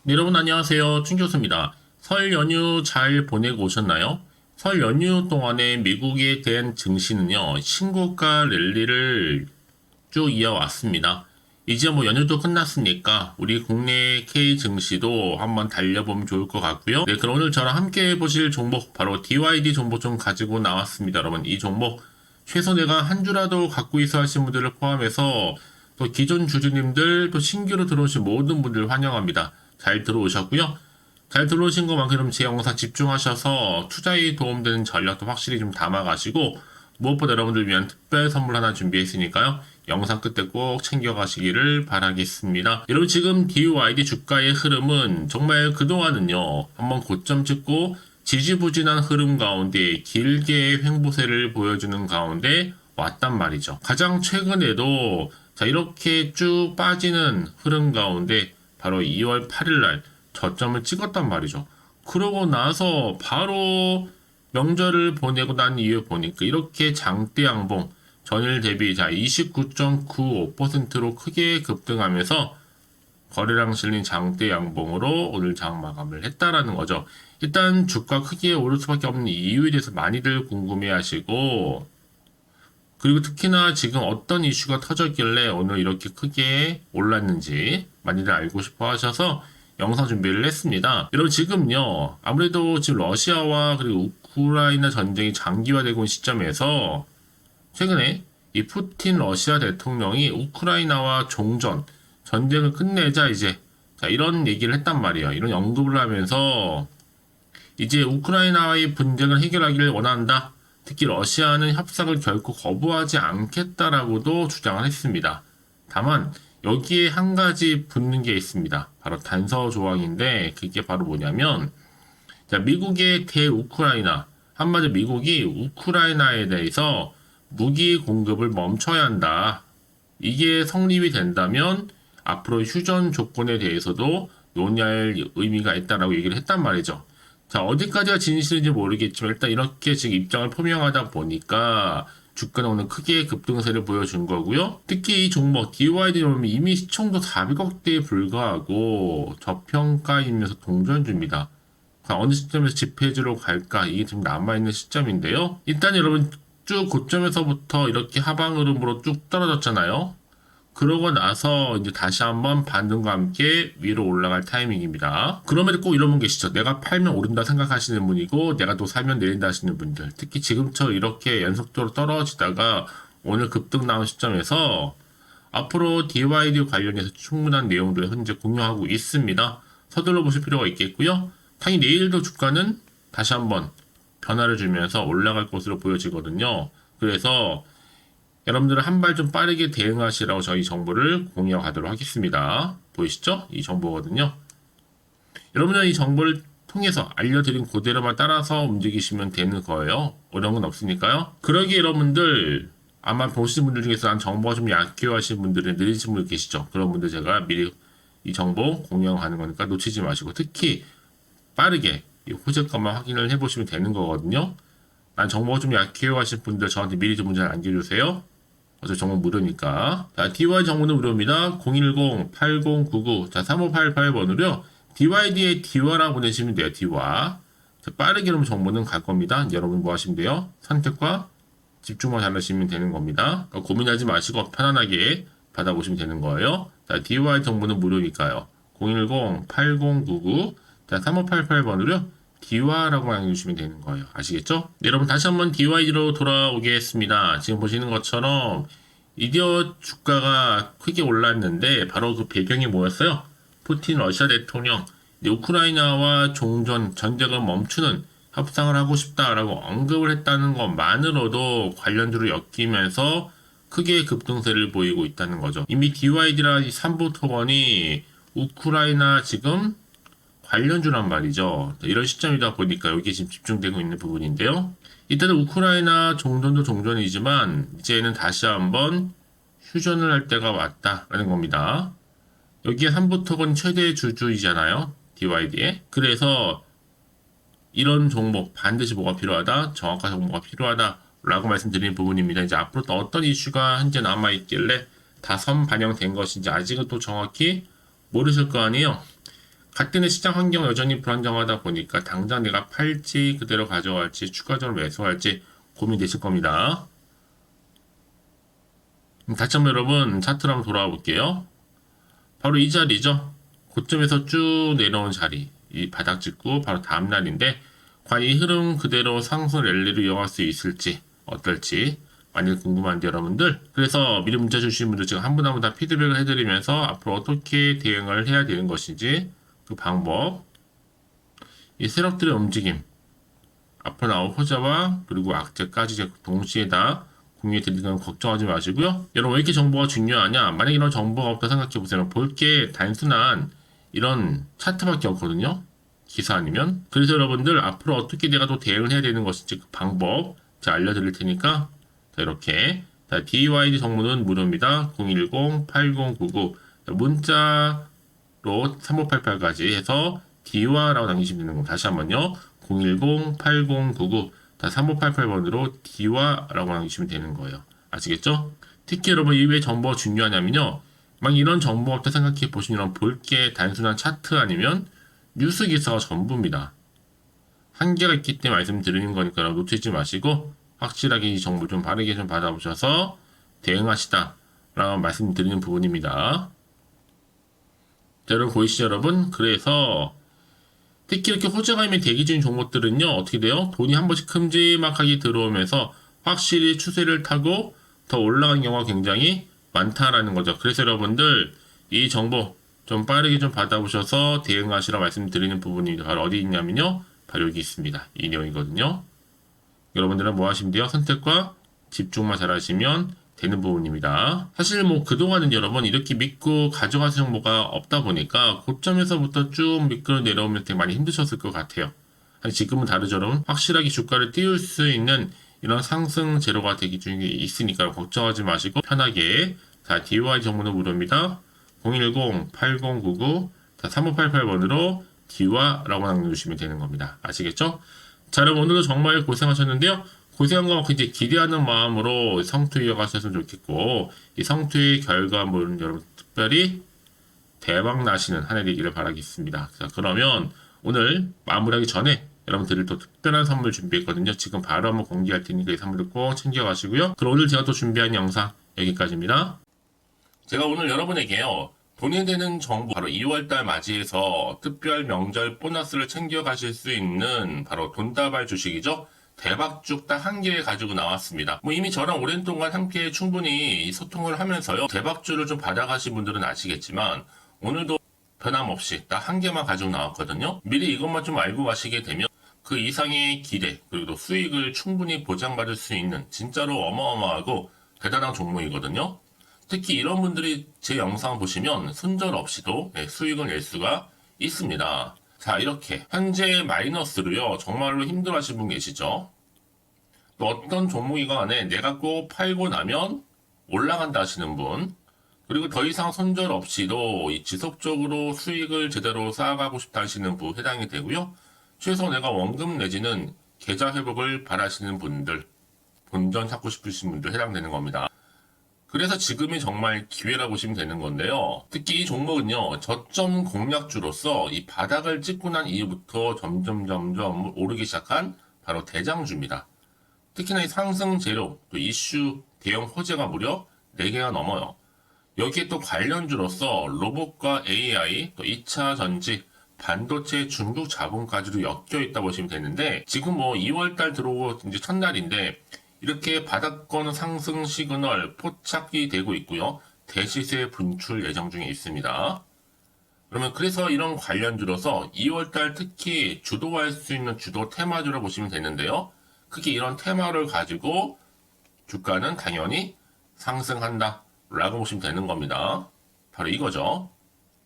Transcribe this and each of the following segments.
네, 여러분 안녕하세요. 춘 교수입니다. 설 연휴 잘 보내고 오셨나요? 설 연휴 동안에 미국에 대한 증시는요, 신고가 랠리를 쭉 이어왔습니다. 이제 뭐 연휴도 끝났으니까 우리 국내 K 증시도 한번 달려보면 좋을 것 같고요. 네, 그럼 오늘 저랑 함께 해보실 종목 바로 DYD 종목 좀 가지고 나왔습니다. 여러분 이 종목 최소 내가 한 주라도 갖고 있어 하신 분들을 포함해서 또 기존 주주님들 또 신규로 들어오신 모든 분들 환영합니다. 잘 들어오셨고요. 잘 들어오신 것만큼 제 영상 집중하셔서 투자에 도움되는 전략도 확실히 좀 담아가시고 무엇보다 여러분들 위한 특별 선물 하나 준비했으니까요. 영상 끝에 꼭 챙겨가시기를 바라겠습니다. 여러분 지금 DYD 주가의 흐름은 정말 그동안은요. 한번 고점 찍고 지지부진한 흐름 가운데 길게 횡보세를 보여주는 가운데 왔단 말이죠. 가장 최근에도 자 이렇게 쭉 빠지는 흐름 가운데 바로 2월 8일 날 저점을 찍었단 말이죠. 그러고 나서 바로 명절을 보내고 난 이후에 보니까 이렇게 장대 양봉 전일 대비 자 29.95%로 크게 급등하면서 거래량 실린 장대 양봉으로 오늘 장 마감을 했다라는 거죠. 일단 주가 크게 오를 수밖에 없는 이유에 대해서 많이들 궁금해 하시고 그리고 특히나 지금 어떤 이슈가 터졌길래 오늘 이렇게 크게 올랐는지 많이들 알고 싶어 하셔서 영상 준비를 했습니다. 여러분 지금요 아무래도 지금 러시아와 그리고 우크라이나 전쟁이 장기화되고 있는 시점에서 최근에 이 푸틴 러시아 대통령이 우크라이나와 종전 전쟁을 끝내자 이제 자 이런 얘기를 했단 말이에요. 이런 언급을 하면서 이제 우크라이나의 분쟁을 해결하기를 원한다. 특히 러시아는 협상을 결코 거부하지 않겠다라고도 주장을 했습니다. 다만 여기에 한 가지 붙는 게 있습니다. 바로 단서 조항인데 그게 바로 뭐냐면 자, 미국의 대우크라이나 한마디로 미국이 우크라이나에 대해서 무기 공급을 멈춰야 한다. 이게 성립이 된다면 앞으로 휴전 조건에 대해서도 논의할 의미가 있다라고 얘기를 했단 말이죠. 자, 어디까지가 진실인지 모르겠지만 일단 이렇게 지금 입장을 표명하다 보니까 주가는 오늘 크게 급등세를 보여준 거고요. 특히 이 종목 DYD 보면 이미 시총도 400억대에 불과하고 저평가이면서 동전주입니다. 어느 시점에서 집회주로 갈까 이게 지금 남아있는 시점인데요. 일단 여러분 쭉 고점에서부터 이렇게 하방 흐름으로 쭉 떨어졌잖아요. 그러고 나서 이제 다시 한번 반등과 함께 위로 올라갈 타이밍입니다. 그럼에도 꼭 이런 분 계시죠. 내가 팔면 오른다 생각하시는 분이고 내가 또 사면 내린다 하시는 분들. 특히 지금처럼 이렇게 연속적으로 떨어지다가 오늘 급등 나온 시점에서 앞으로 DYD 관련해서 충분한 내용들을 현재 공유하고 있습니다. 서둘러 보실 필요가 있겠고요. 당연히 내일도 주가는 다시 한번 변화를 주면서 올라갈 것으로 보여지거든요. 그래서 여러분들은 한 발 좀 빠르게 대응하시라고 저희 정보를 공유하도록 하겠습니다. 보이시죠? 이 정보거든요. 여러분은 이 정보를 통해서 알려드린 그대로만 따라서 움직이시면 되는 거예요. 어려운 건 없으니까요. 그러기에 여러분들 아마 보시는 분들 중에서 난 정보가 좀 약해하시는 분들은 느리신 분들 계시죠. 그런 분들 제가 미리 이 정보 공유하는 거니까 놓치지 마시고 특히 빠르게 이 호재값만 확인을 해보시면 되는 거거든요. 난 정보가 좀 약해요 하실 분들 저한테 미리 좀 문자 남겨주세요. 어차피 정보 무료니까. 자, DY 정보는 무료입니다. 010-8099, 자, 3588번으로요. DYD에 디와라고 보내시면 돼요, 디와. 자, 빠르게 그럼 정보는 갈 겁니다. 여러분 뭐 하시면 돼요? 선택과 집중만 잘하시면 되는 겁니다. 그러니까 고민하지 마시고 편안하게 받아보시면 되는 거예요. 자, DY 정보는 무료니까요. 010-8099, 자, 3588번으로요. DY라고만 해주시면 되는 거예요. 아시겠죠? 네, 여러분 다시 한번 DYD로 돌아오겠습니다. 지금 보시는 것처럼 이디어 주가가 크게 올랐는데 바로 그 배경이 뭐였어요? 푸틴 러시아 대통령 우크라이나와 종전 전쟁을 멈추는 협상을 하고 싶다라고 언급을 했다는 것만으로도 관련주를 엮이면서 크게 급등세를 보이고 있다는 거죠. 이미 DYD라는 3부 토건이 우크라이나 지금 관련주란 말이죠. 이런 시점이다 보니까 여기 지금 집중되고 있는 부분인데요. 일단은 우크라이나 종전도 종전이지만 이제는 다시 한번 휴전을 할 때가 왔다라는 겁니다. 여기에 한부토건 최대 주주이잖아요. DYD에. 그래서 이런 종목 반드시 뭐가 필요하다? 정확한 정보가 필요하다. 라고 말씀드리는 부분입니다. 이제 앞으로 또 어떤 이슈가 현재 남아있길래 다 선 반영된 것인지 아직은 또 정확히 모르실 거 아니에요. 같은 시장 환경 여전히 불안정하다 보니까 당장 내가 팔지 그대로 가져갈지 추가적으로 매수할지 고민되실 겁니다. 다시 한번 여러분 차트로 한번 돌아와 볼게요. 바로 이 자리죠. 고점에서 쭉 내려온 자리, 이 바닥 찍고 바로 다음 날인데 과연 이 흐름 그대로 상승 랠리를 이어갈 수 있을지 어떨지 많이 궁금한데 여러분들, 그래서 미리 문자 주신 분들 제가 한 분 한 분 다 피드백을 해드리면서 앞으로 어떻게 대응을 해야 되는 것인지 그 방법, 이 세력들의 움직임, 앞으로 나올 호재와 그리고 악재까지 동시에 다 공유해 드리는 건 걱정하지 마시고요. 여러분 왜 이렇게 정보가 중요하냐? 만약에 이런 정보가 없다 생각해 보세요. 볼 게 단순한 이런 차트밖에 없거든요. 기사 아니면. 그래서 여러분들 앞으로 어떻게 내가 또 대응을 해야 되는 것인지 그 방법 제가 알려드릴 테니까 자, 이렇게 자, DYD 정보는 무료입니다. 010-8099 문자로 3588까지 해서 디와라고 남기시면 되는 겁니다. 다시 한번요. 010-8099 3588번으로 디와라고 남기시면 되는 거예요. 아시겠죠? 특히 여러분 이 왜 정보가 중요하냐면요. 막 이런 정보 없다 생각해 보시면 볼 게 단순한 차트 아니면 뉴스 기사가 전부입니다. 한계가 있기 때문에 말씀드리는 거니까 놓치지 마시고 확실하게 이 정보 좀 바르게 좀 받아보셔서 대응하시다 라고 말씀드리는 부분입니다. 자, 여러분 보이시죠 여러분? 그래서 특히 이렇게 호재가 있는 대기 중인 종목들은요 어떻게 돼요? 돈이 한 번씩 큼지막하게 들어오면서 확실히 추세를 타고 더 올라간 경우가 굉장히 많다라는 거죠. 그래서 여러분들 이 정보 좀 빠르게 좀 받아보셔서 대응하시라 말씀드리는 부분이 바로 어디 있냐면요, 바로 여기 있습니다. 이 내용이거든요. 여러분들은 뭐 하시면 돼요? 선택과 집중만 잘 하시면 되는 부분입니다. 사실 뭐 그동안은 여러분 이렇게 믿고 가져가실 정보가 없다 보니까 고점에서부터 쭉 미끄러 내려오면 되게 많이 힘드셨을 것 같아요. 아니 지금은 다르죠 여러분. 확실하게 주가를 띄울 수 있는 이런 상승 재료가 대기 중에 있으니까 걱정하지 마시고 편하게 자 DY 정보는 무료입니다. 010-8099 3588번으로 디와라고 남겨주시면 되는 겁니다. 아시겠죠? 자 여러분 오늘도 정말 고생하셨는데요. 고생한 것만큼 이제 기대하는 마음으로 성투 이어가셨으면 좋겠고 이 성투의 결과물은 여러분 특별히 대박 나시는 한 해 되기를 바라겠습니다. 자 그러면 오늘 마무리하기 전에 여러분들이 또 특별한 선물 준비했거든요. 지금 바로 한번 공개할 테니까 이 선물을 꼭 챙겨가시고요. 그럼 오늘 제가 또 준비한 영상 여기까지입니다. 제가 오늘 여러분에게요. 돈이 되는 정보 바로 2월달 맞이해서 특별 명절 보너스를 챙겨가실 수 있는 바로 돈다발 주식이죠. 대박죽 딱 한 개 가지고 나왔습니다. 뭐 이미 저랑 오랜 동안 함께 충분히 소통을 하면서요. 대박주를 좀 받아가신 분들은 아시겠지만 오늘도 변함없이 딱 한 개만 가지고 나왔거든요. 미리 이것만 좀 알고 가시게 되면 그 이상의 기대 그리고 수익을 충분히 보장받을 수 있는 진짜로 어마어마하고 대단한 종목이거든요. 특히 이런 분들이 제 영상 보시면 손절 없이도 수익을 낼 수가 있습니다. 자 이렇게 현재 마이너스로요 정말로 힘들어하시는 분 계시죠. 또 어떤 종목이간에 내가 꼭 팔고 나면 올라간다 하시는 분, 그리고 더 이상 손절 없이도 지속적으로 수익을 제대로 쌓아가고 싶다 하시는 분 해당이 되고요. 최소 내가 원금 내지는 계좌 회복을 바라시는 분들, 본전 찾고 싶으신 분들 해당되는 겁니다. 그래서 지금이 정말 기회라고 보시면 되는 건데요. 특히 이 종목은요, 저점 공략주로서 이 바닥을 찍고 난 이후부터 점점 오르기 시작한 바로 대장주입니다. 특히나 이 상승 재료, 또 이슈, 대형 호재가 무려 4개가 넘어요. 여기에 또 관련주로서 로봇과 AI, 또 2차 전지, 반도체, 중국 자본까지도 엮여 있다 보시면 되는데, 지금 뭐 2월달 들어오고 이제 첫날인데, 이렇게 바닥권 상승 시그널 포착이 되고 있고요. 대시세 분출 예정 중에 있습니다. 그러면 그래서 이런 관련주로서 2월달 특히 주도할 수 있는 주도 테마주로 보시면 되는데요. 크게 이런 테마를 가지고 주가는 당연히 상승한다 라고 보시면 되는 겁니다. 바로 이거죠.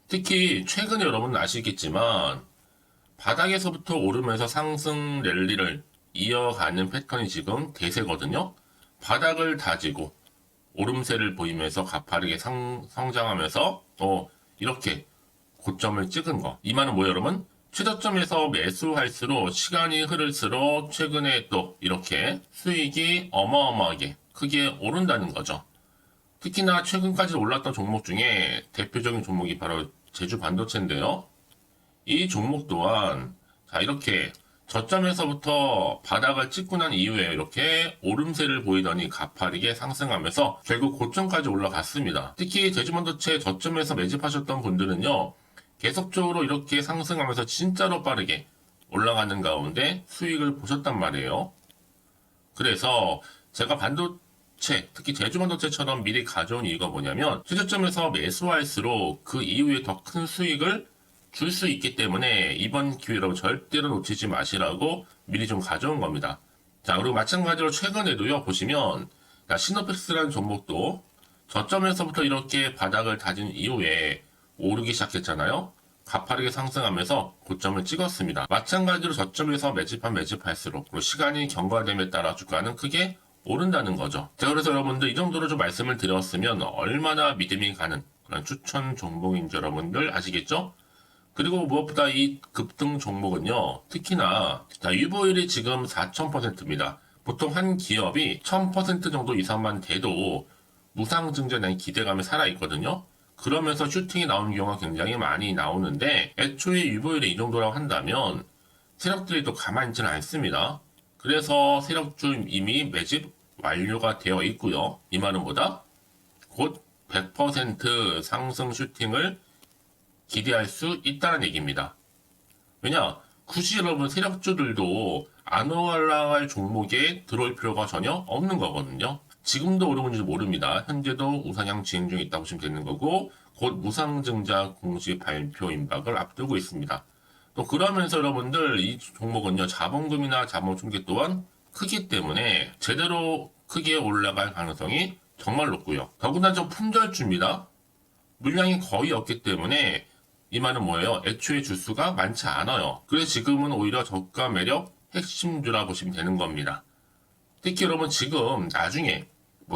특히 최근에 여러분은 아시겠지만 바닥에서부터 오르면서 상승 랠리를 이어가는 패턴이 지금 대세거든요. 바닥을 다지고 오름세를 보이면서 가파르게 성장하면서 또 이렇게 고점을 찍은 거. 이 말은 뭐예요 여러분? 최저점에서 매수할수록 시간이 흐를수록 최근에 또 이렇게 수익이 어마어마하게 크게 오른다는 거죠. 특히나 최근까지 올랐던 종목 중에 대표적인 종목이 바로 제주 반도체인데요. 이 종목 또한 자 이렇게 저점에서부터 바닥을 찍고 난 이후에 이렇게 오름세를 보이더니 가파르게 상승하면서 결국 고점까지 올라갔습니다. 특히 제주반도체 저점에서 매집하셨던 분들은요, 계속적으로 이렇게 상승하면서 진짜로 빠르게 올라가는 가운데 수익을 보셨단 말이에요. 그래서 제가 반도체, 특히 제주반도체처럼 미리 가져온 이유가 뭐냐면 최저점에서 매수할수록 그 이후에 더 큰 수익을 줄 수 있기 때문에 이번 기회로 절대로 놓치지 마시라고 미리 좀 가져온 겁니다. 자, 그리고 마찬가지로 최근에도요, 보시면 시노펙스라는 종목도 저점에서부터 이렇게 바닥을 다진 이후에 오르기 시작했잖아요. 가파르게 상승하면서 고점을 찍었습니다. 마찬가지로 저점에서 매집할수록 그리고 시간이 경과됨에 따라 주가는 크게 오른다는 거죠. 자, 그래서 여러분들 이 정도로 좀 말씀을 드렸으면 얼마나 믿음이 가는 그런 추천 종목인지 여러분들 아시겠죠? 그리고 무엇보다 이 급등 종목은요, 특히나 유보율이 지금 4000%입니다. 보통 한 기업이 1000% 정도 이상만 돼도 무상증자에 대한 기대감이 살아있거든요. 그러면서 슈팅이 나오는 경우가 굉장히 많이 나오는데 애초에 유보율이 이 정도라고 한다면 세력들이 또 가만히 있지는 않습니다. 그래서 세력주 이미 매집 완료가 되어 있고요. 이 말은 뭐다? 곧 100% 상승 슈팅을 기대할 수 있다는 얘기입니다. 왜냐? 굳이 여러분 세력주들도 안 올라갈 종목에 들어올 필요가 전혀 없는 거거든요. 지금도 오르는지 모릅니다. 현재도 우상향 진행 중에 있다고 보시면 되는 거고 곧 무상증자 공시 발표 임박을 앞두고 있습니다. 또 그러면서 여러분들 이 종목은요, 자본금이나 자본 충격 또한 크기 때문에 제대로 크게 올라갈 가능성이 정말 높고요. 더구나 좀 품절주입니다. 물량이 거의 없기 때문에 이 말은 뭐예요? 애초에 주수가 많지 않아요. 그래서 지금은 오히려 저가 매력 핵심주라 보시면 되는 겁니다. 특히 여러분 지금 나중에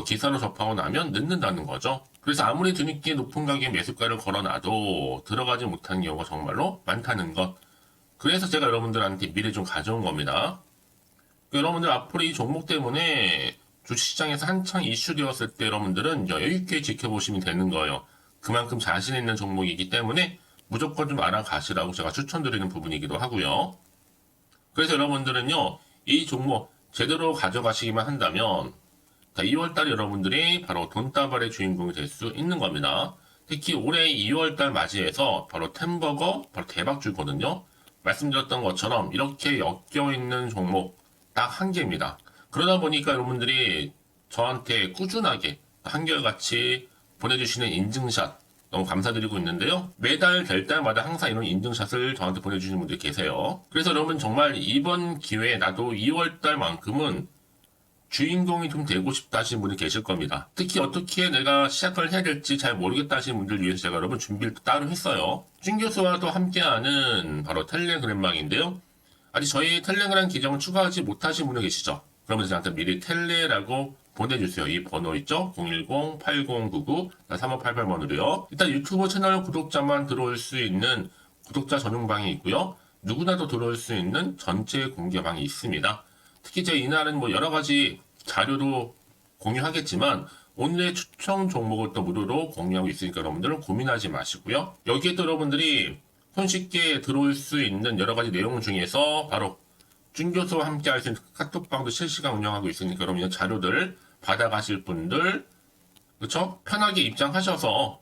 기사로 접하고 나면 늦는다는 거죠. 그래서 아무리 뒤늦게 높은 가격에 매수가를 걸어놔도 들어가지 못하는 경우가 정말로 많다는 것. 그래서 제가 여러분들한테 미리 좀 가져온 겁니다. 여러분들 앞으로 이 종목 때문에 주식시장에서 한창 이슈되었을 때 여러분들은 여유있게 지켜보시면 되는 거예요. 그만큼 자신 있는 종목이기 때문에 무조건 좀 알아가시라고 제가 추천드리는 부분이기도 하고요. 그래서 여러분들은요, 이 종목 제대로 가져가시기만 한다면 2월달에 여러분들이 바로 돈다발의 주인공이 될 수 있는 겁니다. 특히 올해 2월달 맞이해서 바로 템버거 바로 대박주거든요. 말씀드렸던 것처럼 이렇게 엮여있는 종목 딱 한 개입니다. 그러다 보니까 여러분들이 저한테 꾸준하게 한결같이 보내주시는 인증샷 너무 감사드리고 있는데요. 매달 될 때마다 항상 이런 인증샷을 저한테 보내주시는 분들이 계세요. 그래서 여러분 정말 이번 기회에 나도 2월달만큼은 주인공이 좀 되고 싶다 하시는 분이 계실 겁니다. 특히 어떻게 내가 시작을 해야 될지 잘 모르겠다 하시는 분들 위해서 제가 여러분 준비를 따로 했어요. 준 교수와도 함께하는 바로 텔레그램방인데요. 아직 저희 텔레그램 계정을 추가하지 못하신 분이 계시죠? 그러면 저한테 미리 텔레라고 보내주세요. 이 번호 있죠? 010-8099-3588번으로요. 일단 유튜브 채널 구독자만 들어올 수 있는 구독자 전용방이 있고요. 누구나도 들어올 수 있는 전체 공개방이 있습니다. 특히 제 이날은 여러 가지 자료도 공유하겠지만 오늘의 추천 종목을 또 무료로 공유하고 있으니까 여러분들은 고민하지 마시고요. 여기에 또 여러분들이 손쉽게 들어올 수 있는 여러 가지 내용 중에서 바로 준교수와 함께 할 수 있는 카톡방도 실시간 운영하고 있으니까 여러분 자료들 받아가실 분들 그렇죠? 편하게 입장하셔서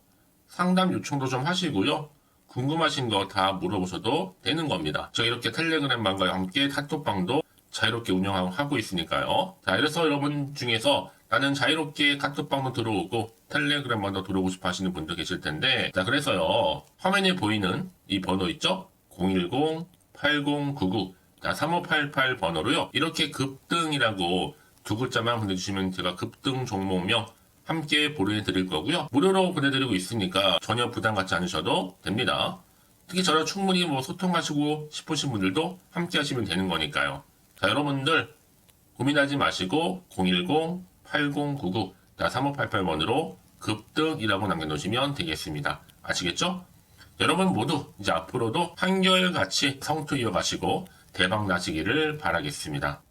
상담 요청도 좀 하시고요. 궁금하신 거 다 물어보셔도 되는 겁니다. 저 이렇게 텔레그램방과 함께 카톡방도 자유롭게 운영하고 있으니까요. 자, 그래서 여러분 중에서 나는 자유롭게 카톡방도 들어오고 텔레그램방도 들어오고 싶어 하시는 분들 계실 텐데, 자, 그래서요, 화면에 보이는 이 번호 있죠? 010-8099-3588 번호로요, 이렇게 급등이라고 두 글자만 보내주시면 제가 급등 종목명 함께 보내드릴 거고요. 무료로 보내드리고 있으니까 전혀 부담 갖지 않으셔도 됩니다. 특히 저랑 충분히 소통하시고 싶으신 분들도 함께 하시면 되는 거니까요. 자, 여러분들 고민하지 마시고 010-8099-3588번으로 급등이라고 남겨놓으시면 되겠습니다. 아시겠죠? 여러분 모두 이제 앞으로도 한결같이 성투 이어가시고 대박 나시기를 바라겠습니다.